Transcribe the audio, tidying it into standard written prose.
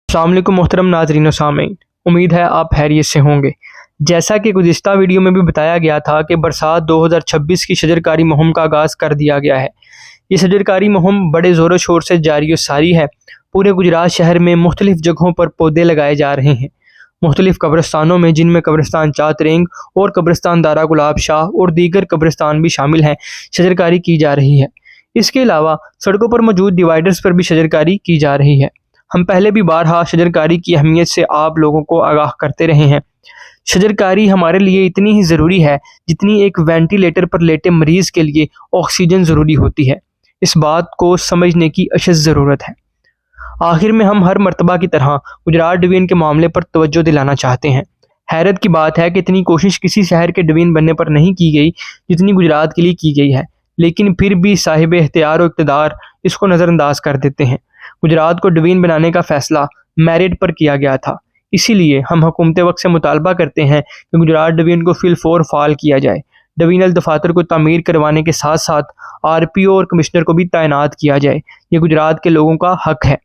السلام علیکم محترم ناظرین و سامعین، امید ہے آپ خیریت سے ہوں گے۔ جیسا کہ گزشتہ ویڈیو میں بھی بتایا گیا تھا کہ برسات 2026 کی شجرکاری مہم کا آغاز کر دیا گیا ہے۔ یہ شجرکاری مہم بڑے زور و شور سے جاری و ساری ہے۔ پورے گجرات شہر میں مختلف جگہوں پر پودے لگائے جا رہے ہیں۔ مختلف قبرستانوں میں، جن میں قبرستان چاترینگ اور قبرستان دارا گلاب شاہ اور دیگر قبرستان بھی شامل ہیں، شجرکاری کی جا رہی ہے۔ اس کے علاوہ سڑکوں پر موجود ڈیوائیڈرز پر بھی شجرکاری کی جا رہی ہے۔ ہم پہلے بھی بارہا شجرکاری کی اہمیت سے آپ لوگوں کو آگاہ کرتے رہے ہیں۔ شجرکاری ہمارے لیے اتنی ہی ضروری ہے جتنی ایک وینٹی لیٹر پر لیٹے مریض کے لیے آکسیجن ضروری ہوتی ہے۔ اس بات کو سمجھنے کی اشد ضرورت ہے۔ آخر میں ہم ہر مرتبہ کی طرح گجرات ڈویژن کے معاملے پر توجہ دلانا چاہتے ہیں۔ حیرت کی بات ہے کہ اتنی کوشش کسی شہر کے ڈویژن بننے پر نہیں کی گئی جتنی گجرات کے لیے کی گئی ہے، لیکن پھر بھی صاحب اختیار و اقتدار اس کو نظر انداز کر دیتے ہیں۔ گجرات کو ڈویژن بنانے کا فیصلہ میرٹ پر کیا گیا تھا، اسی لیے ہم حکومت وقت سے مطالبہ کرتے ہیں کہ گجرات ڈویژن کو فی الفور فعال کیا جائے۔ ڈویژنل دفاتر کو تعمیر کروانے کے ساتھ ساتھ RPO اور کمشنر کو بھی تعینات کیا جائے۔ یہ گجرات کے لوگوں کا حق ہے۔